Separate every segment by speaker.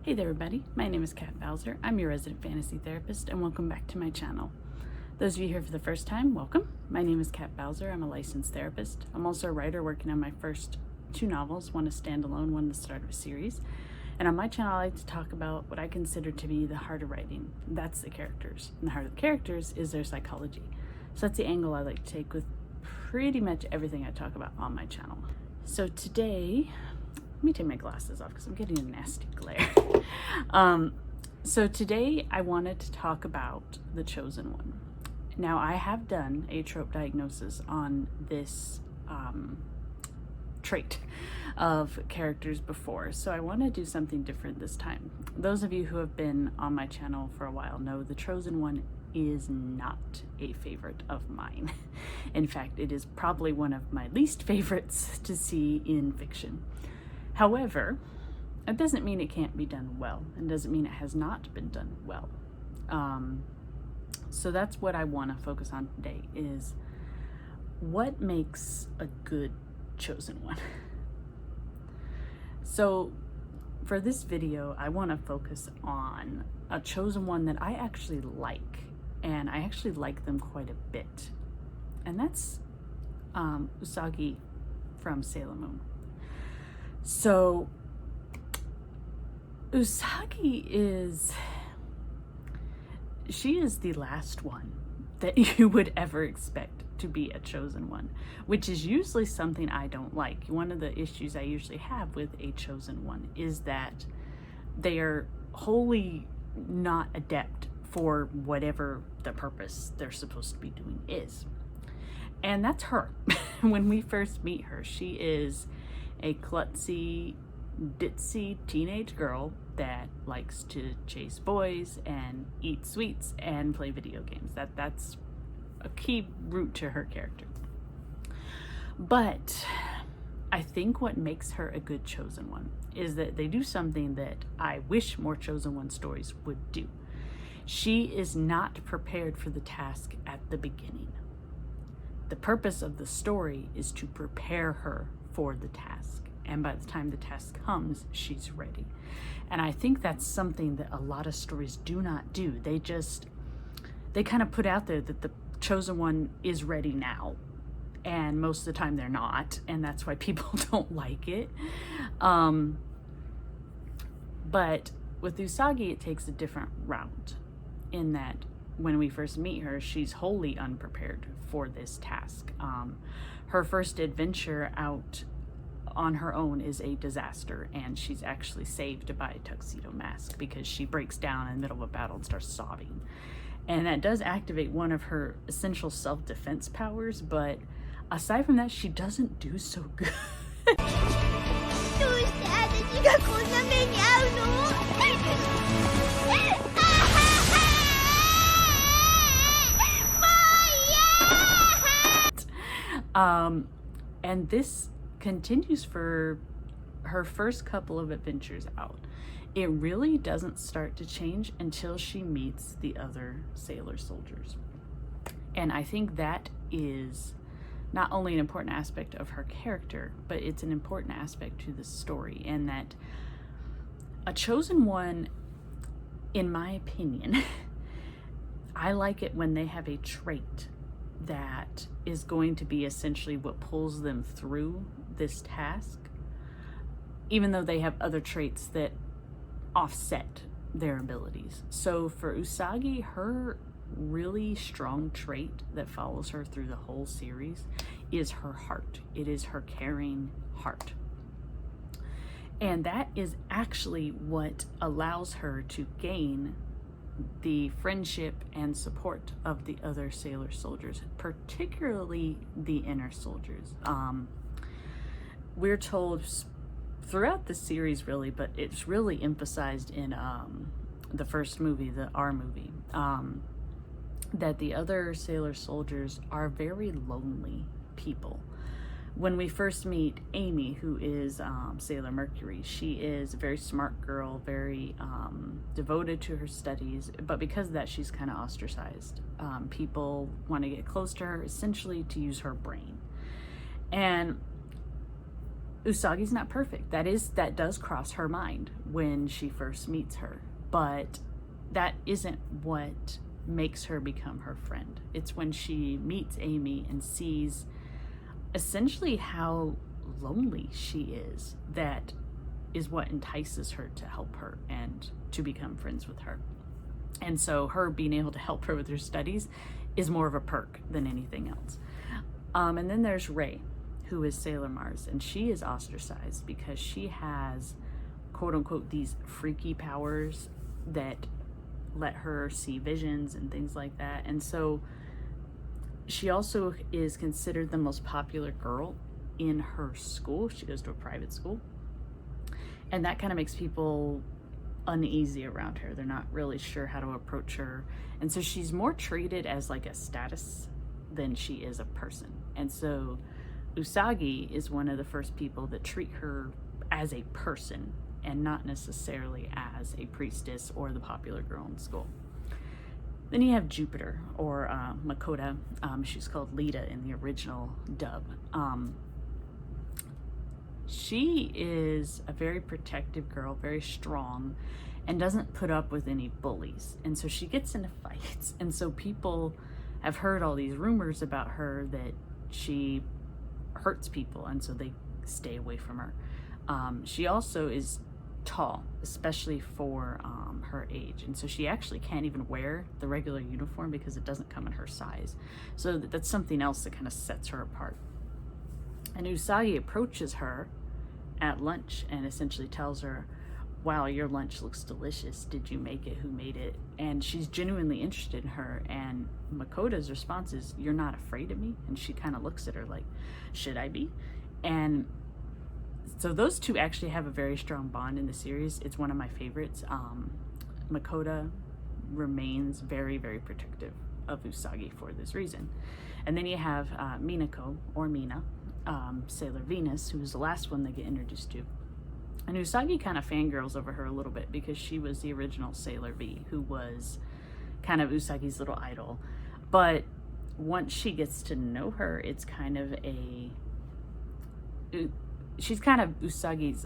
Speaker 1: Hey there everybody, my name is Kat Bowser. I'm your resident fantasy therapist and welcome back to my channel. Those of you here for the first time, welcome. My name is Kat Bowser. I'm a licensed therapist. I'm also a writer working on my first two novels, one a standalone, one the start of a series. And on my channel I like to talk about what I consider to be the heart of writing. That's the characters. And the heart of the characters is their psychology. So that's the angle I like to take with pretty much everything I talk about on my channel. So today, let me take my glasses off because I'm getting a nasty glare. So today I wanted to talk about The Chosen One. Now I have done a trope diagnosis on this trait of characters before, so I want to do something different this time. Those of you who have been on my channel for a while know The Chosen One is not a favorite of mine. In fact, it is probably one of my least favorites to see in fiction. However, it doesn't mean it can't be done well, and doesn't mean it has not been done well. So that's what I want to focus on today, is what makes a good chosen one. So for this video, I want to focus on a chosen one that I actually like, and I actually like them quite a bit. And that's Usagi from Sailor Moon. So Usagi she is the last one that you would ever expect to be a chosen one, which is usually something I don't like. One of the issues I usually have with a chosen one is that they are wholly not adept for whatever the purpose they're supposed to be doing is. And that's her. When we first meet her, she is a klutzy, ditzy teenage girl that likes to chase boys and eat sweets and play video games. That's a key root to her character. But I think what makes her a good chosen one is that they do something that I wish more chosen one stories would do. She is not prepared for the task at the beginning. The purpose of the story is to prepare her for the task. And by the time the task comes, she's ready. And I think that's something that a lot of stories do not do. They kind of put out there that the chosen one is ready now. And most of the time they're not. And that's why people don't like it. But with Usagi, it takes a different route, in that when we first meet her, she's wholly unprepared for this task. Her first adventure out on her own is a disaster, and she's actually saved by a tuxedo mask because she breaks down in the middle of a battle and starts sobbing. And that does activate one of her essential self-defense powers, but aside from that, she doesn't do so good. And this continues for her first couple of adventures out. It really doesn't start to change until she meets the other sailor soldiers. And I think that is not only an important aspect of her character, but it's an important aspect to the story, and that a chosen one, in my opinion, I like it when they have a trait that is going to be essentially what pulls them through this task, even though they have other traits that offset their abilities. So for Usagi, her really strong trait that follows her through the whole series is her heart. It is her caring heart. And that is actually what allows her to gain the friendship and support of the other sailor soldiers, particularly the inner soldiers. We're told throughout the series, really, but it's really emphasized in the first movie, the R movie, that the other sailor soldiers are very lonely people. When we first meet Amy, who is Sailor Mercury, she is a very smart girl, very devoted to her studies, but because of that, she's kind of ostracized. People want to get close to her, essentially to use her brain. And Usagi's not perfect. That does cross her mind when she first meets her, but that isn't what makes her become her friend. It's when she meets Amy and sees essentially how lonely she is, that is what entices her to help her and to become friends with her. And so her being able to help her with her studies is more of a perk than anything else. And then there's Ray, who is Sailor Mars, and she is ostracized because she has, quote unquote, these freaky powers that let her see visions and things like that. And so she also is considered the most popular girl in her school. She goes to a private school, and that kind of makes people uneasy around her. They're not really sure how to approach her, and so she's more treated as like a status than she is a person. And so Usagi is one of the first people that treat her as a person and not necessarily as a priestess or the popular girl in school. Then you have Jupiter, or Makoto. She's called Lita in the original dub. She is a very protective girl, very strong, and doesn't put up with any bullies. And so she gets into fights. And so people have heard all these rumors about her that she hurts people, and so they stay away from her. She also is tall, especially for her age, and so she actually can't even wear the regular uniform because it doesn't come in her size. So that's something else that kind of sets her apart. And Usagi approaches her at lunch and essentially tells her, wow, your lunch looks delicious. Did you make it? Who made it? And she's genuinely interested in her. And Makoto's response is, you're not afraid of me? And she kind of looks at her like, should I be? And so those two actually have a very strong bond in the series. It's one of my favorites. Makoto remains very, very protective of Usagi for this reason. And then you have Minako, or Mina, Sailor Venus, who was the last one they get introduced to. And Usagi kind of fangirls over her a little bit because she was the original Sailor V, who was kind of Usagi's little idol. But once she gets to know her, it's kind of she's kind of Usagi's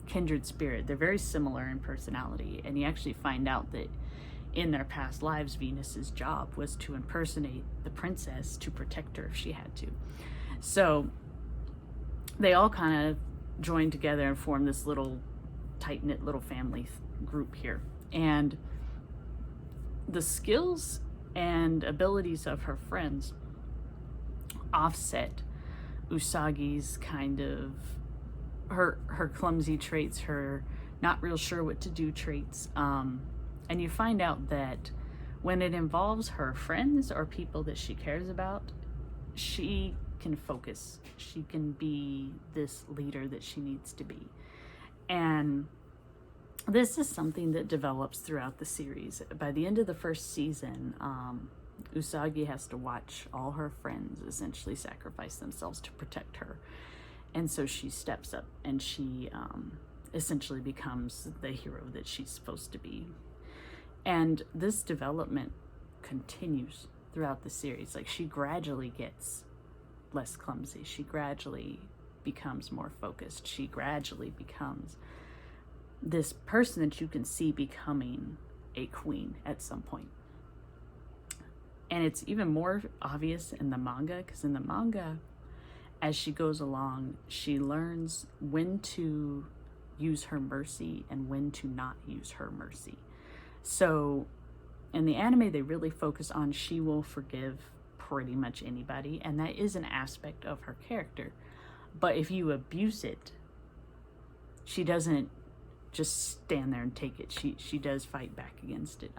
Speaker 1: kindred spirit. They're very similar in personality, and you actually find out that in their past lives, Venus's job was to impersonate the princess to protect her if she had to. So they all kind of join together and form this little tight-knit little family group here. And the skills and abilities of her friends offset Usagi's kind of her clumsy traits, her not real sure what to do traits. And you find out that when it involves her friends or people that she cares about, she can focus. She can be this leader that she needs to be. And this is something that develops throughout the series. By the end of the first season, Usagi has to watch all her friends essentially sacrifice themselves to protect her. And so she steps up and she essentially becomes the hero that she's supposed to be. And this development continues throughout the series. Like, she gradually gets less clumsy. She gradually becomes more focused. She gradually becomes this person that you can see becoming a queen at some point. And it's even more obvious in the manga, because in the manga, as she goes along, she learns when to use her mercy and when to not use her mercy. So in the anime, they really focus on she will forgive pretty much anybody, and that is an aspect of her character. But if you abuse it, she doesn't just stand there and take it. She does fight back against it.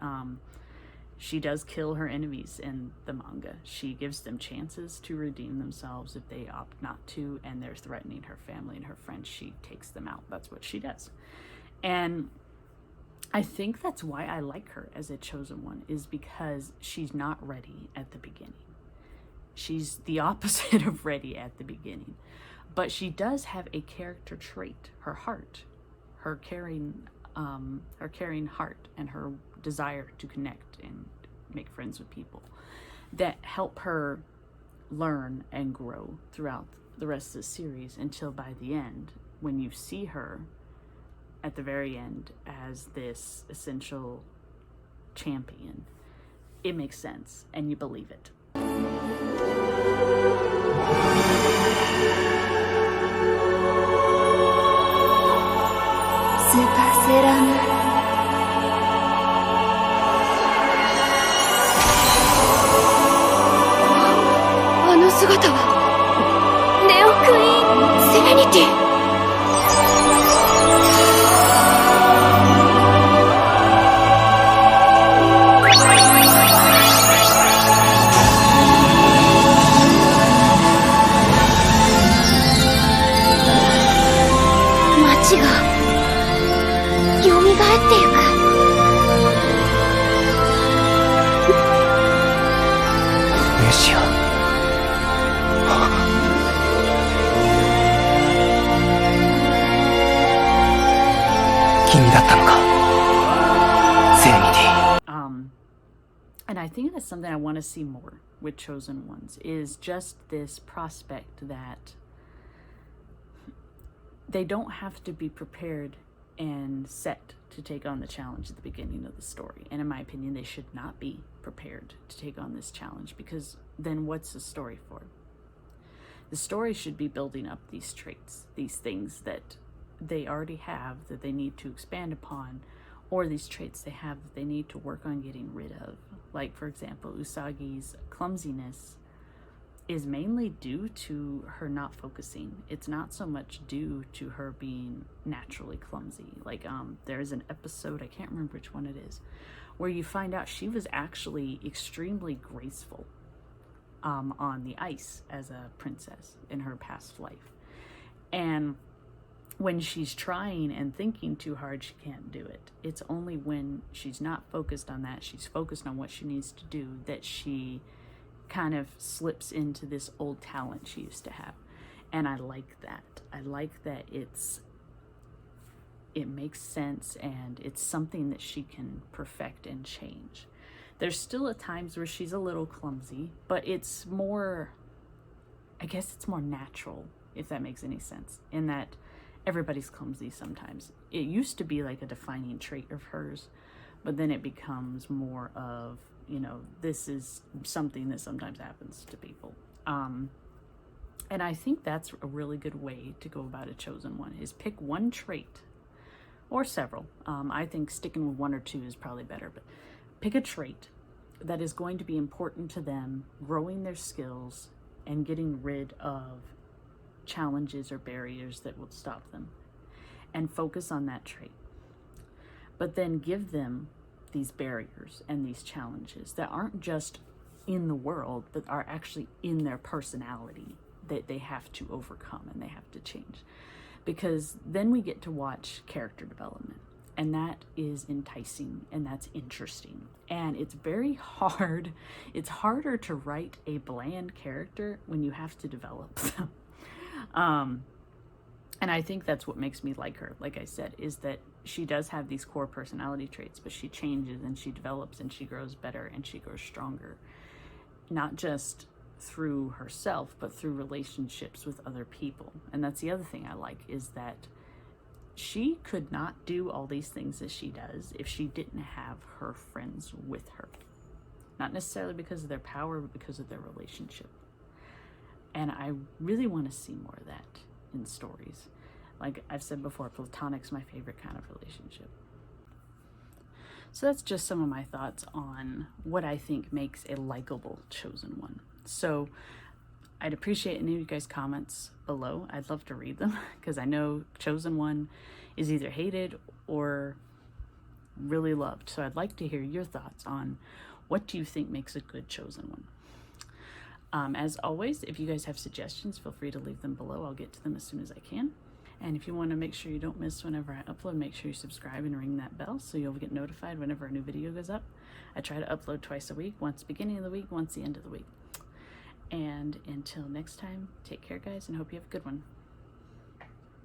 Speaker 1: She does kill her enemies in the manga. She gives them chances to redeem themselves if they opt not to, and they're threatening her family and her friends. She takes them out. That's what she does. And I think that's why I like her as a chosen one, is because she's not ready at the beginning. She's the opposite of ready at the beginning. But she does have a character trait, her heart, her caring heart, and her desire to connect and make friends with people, that help her learn and grow throughout the rest of the series until by the end, when you see her at the very end as this essential champion, it makes sense and you believe it.
Speaker 2: スーパーセーラームーン。あの姿はネオクイーンセレニティ。街が蘇ってゆく。
Speaker 3: メシア。君だったのか、セレニティ。
Speaker 1: And I think that's something I want to see more with Chosen Ones, is just this prospect that they don't have to be prepared and set to take on the challenge at the beginning of the story. And in my opinion, they should not be prepared to take on this challenge, because then what's the story for? The story should be building up these traits, these things that they already have that they need to expand upon, or these traits they have that they need to work on getting rid of. Like, for example, Usagi's clumsiness is mainly due to her not focusing. It's not so much due to her being naturally clumsy. Like, there's an episode, I can't remember which one it is, where you find out she was actually extremely graceful on the ice as a princess in her past life. And when she's trying and thinking too hard, she can't do it. It's only when she's not focused on that, she's focused on what she needs to do, that she kind of slips into this old talent she used to have. And I like that. I like that it makes sense, and it's something that she can perfect and change. There's still at times where she's a little clumsy, but it's more, I guess it's more natural, if that makes any sense, in that everybody's clumsy sometimes. It used to be like a defining trait of hers, but then it becomes more of, you know, this is something that sometimes happens to people. And I think that's a really good way to go about a chosen one, is pick one trait or several. I think sticking with one or two is probably better, but pick a trait that is going to be important to them, growing their skills and getting rid of challenges or barriers that will stop them, and focus on that trait. But then give them these barriers and these challenges that aren't just in the world, but are actually in their personality, that they have to overcome and they have to change. Because then we get to watch character development, and that is enticing and that's interesting. And it's very hard. It's harder to write a bland character when you have to develop them. And I think that's what makes me like her, like I said, is that she does have these core personality traits, but she changes and she develops and she grows better and she grows stronger, not just through herself, but through relationships with other people. And that's the other thing I like, is that she could not do all these things that she does if she didn't have her friends with her. Not necessarily because of their power, but because of their relationship. And I really want to see more of that in stories. Like I've said before, platonic's my favorite kind of relationship. So that's just some of my thoughts on what I think makes a likable chosen one. So I'd appreciate any of you guys' comments below. I'd love to read them, because I know chosen one is either hated or really loved. So I'd like to hear your thoughts on what do you think makes a good chosen one. As always, if you guys have suggestions, feel free to leave them below. I'll get to them as soon as I can. And if you want to make sure you don't miss whenever I upload, make sure you subscribe and ring that bell so you'll get notified whenever a new video goes up. I try to upload twice a week, once beginning of the week, once the end of the week. And until next time, take care, guys, and hope you have a good one.